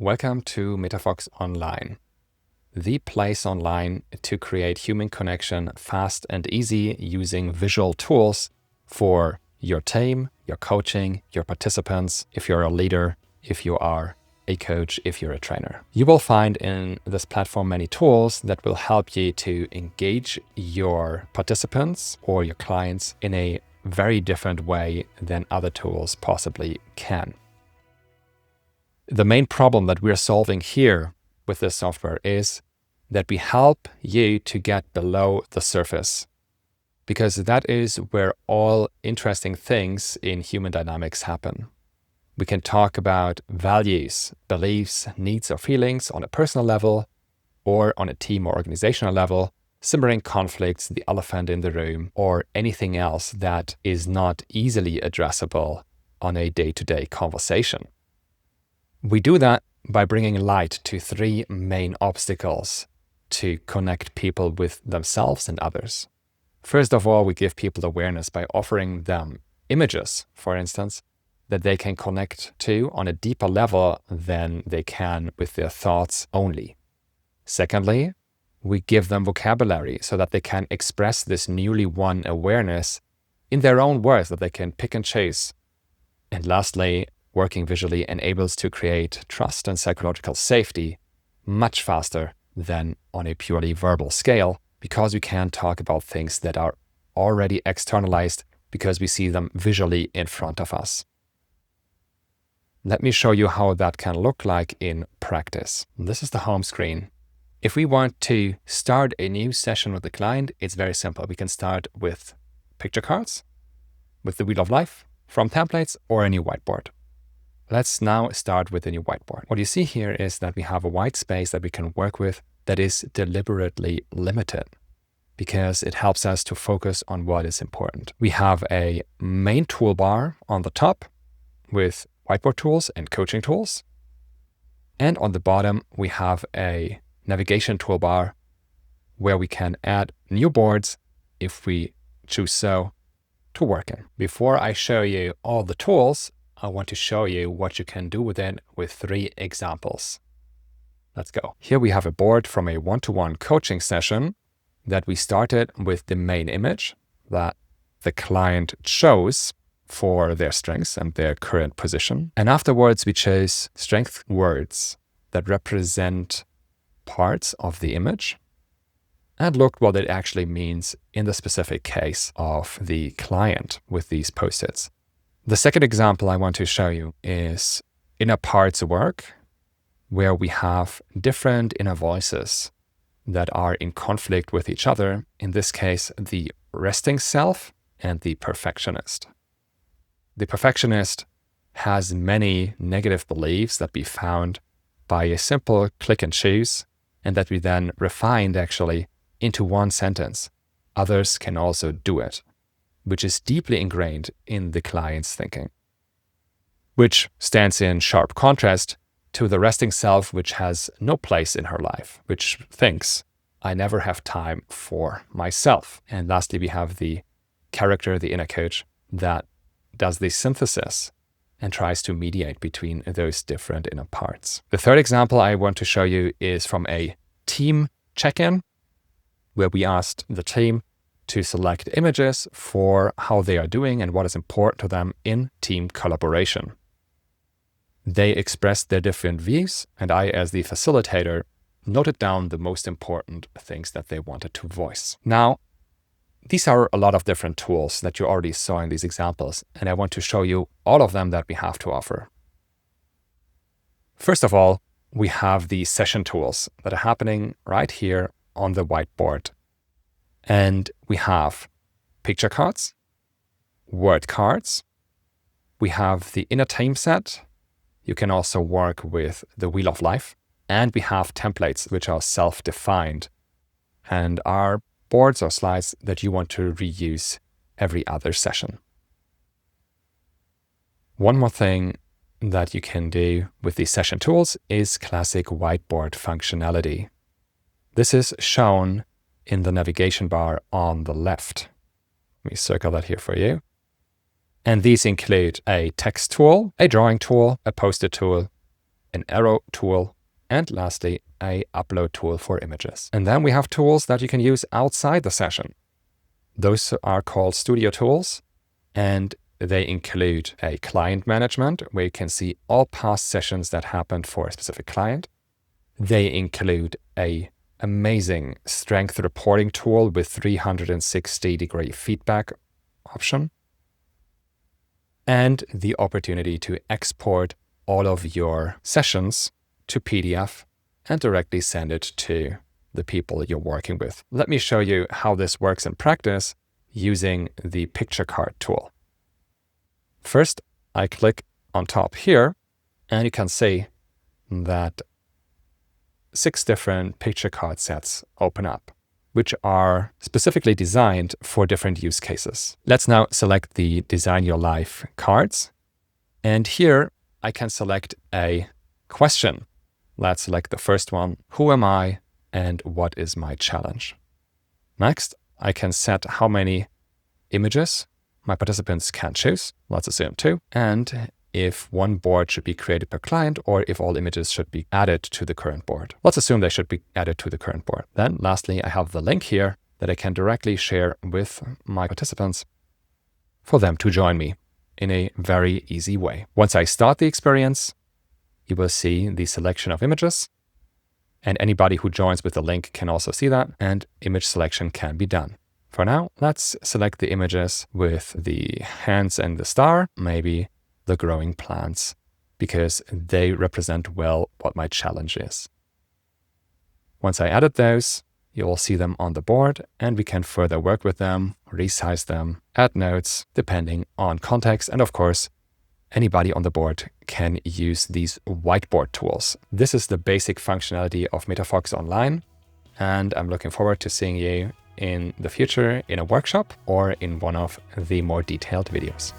Welcome to metaFox Online, the place online to create human connection fast and easy using visual tools for your team, your coaching, your participants, if you're a leader, if you are a coach, if you're a trainer. You will find in this platform many tools that will help you to engage your participants or your clients in a very different way than other tools possibly can. The main problem that we're solving here with this software is that we help you to get below the surface, because that is where all interesting things in human dynamics happen. We can talk about values, beliefs, needs or feelings on a personal level or on a team or organizational level, simmering conflicts, the elephant in the room, or anything else that is not easily addressable on a day-to-day conversation. We do that by bringing light to three main obstacles to connect people with themselves and others. First of all, we give people awareness by offering them images, for instance, that they can connect to on a deeper level than they can with their thoughts only. Secondly, we give them vocabulary so that they can express this newly won awareness in their own words that they can pick and choose. And lastly, working visually enables to create trust and psychological safety much faster than on a purely verbal scale, because we can talk about things that are already externalized because we see them visually in front of us. Let me show you how that can look like in practice. This is the home screen. If we want to start a new session with the client, it's very simple. We can start with picture cards, with the Wheel of Life, from templates, or a new whiteboard. Let's now start with a new whiteboard. What you see here is that we have a white space that we can work with that is deliberately limited because it helps us to focus on what is important. We have a main toolbar on the top with whiteboard tools and coaching tools. And on the bottom, we have a navigation toolbar where we can add new boards if we choose so to work in. Before I show you all the tools, I want to show you what you can do with it with three examples. Let's go. Here we have a board from a one-to-one coaching session that we started with the main image that the client chose for their strengths and their current position. And afterwards, we chose strength words that represent parts of the image and looked what it actually means in the specific case of the client with these post-its. The second example I want to show you is inner parts work, where we have different inner voices that are in conflict with each other. In this case, the resting self and the perfectionist. The perfectionist has many negative beliefs that we found by a simple click and choose, and that we then refined actually into one sentence. Others can also do it, which is deeply ingrained in the client's thinking, which stands in sharp contrast to the resting self, which has no place in her life, which thinks, I never have time for myself. And lastly, we have the character, the inner coach, that does the synthesis and tries to mediate between those different inner parts. The third example I want to show you is from a team check-in, where we asked the team to select images for how they are doing and what is important to them in team collaboration. They expressed their different views, and I, as the facilitator, noted down the most important things that they wanted to voice. Now, these are a lot of different tools that you already saw in these examples, and I want to show you all of them that we have to offer. First of all, we have the session tools that are happening right here on the whiteboard. And we have picture cards, word cards. We have the inner team set. You can also work with the Wheel of Life. And we have templates, which are self-defined and are boards or slides that you want to reuse every other session. One more thing that you can do with these session tools is classic whiteboard functionality. This is shown in the navigation bar on the left. Let me circle that here for you. And these include a text tool, a drawing tool, a post-it tool, an arrow tool, and lastly, a upload tool for images. And then we have tools that you can use outside the session. Those are called studio tools, and they include a client management, where you can see all past sessions that happened for a specific client. They include a amazing strength reporting tool with 360-degree feedback option, and the opportunity to export all of your sessions to PDF and directly send it to the people you're working with. Let me show you how this works in practice using the picture card tool. First, I click on top here, and you can see that 6 different picture card sets open up, which are specifically designed for different use cases. Let's now select the Design Your Life cards. And here I can select a question. Let's select the first one. Who am I and what is my challenge? Next, I can set how many images my participants can choose. Let's assume 2. And if one board should be created per client, or if all images should be added to the current board. Let's assume they should be added to the current board. Then lastly, I have the link here that I can directly share with my participants for them to join me in a very easy way. Once I start the experience, you will see the selection of images, and anybody who joins with the link can also see that, and image selection can be done. For now, let's select the images with the hands and the star, maybe the growing plants, because they represent well what my challenge is. Once I added those, you will see them on the board, and we can further work with them, resize them, add notes, depending on context. And of course, anybody on the board can use these whiteboard tools. This is the basic functionality of metaFox Online, and I'm looking forward to seeing you in the future in a workshop or in one of the more detailed videos.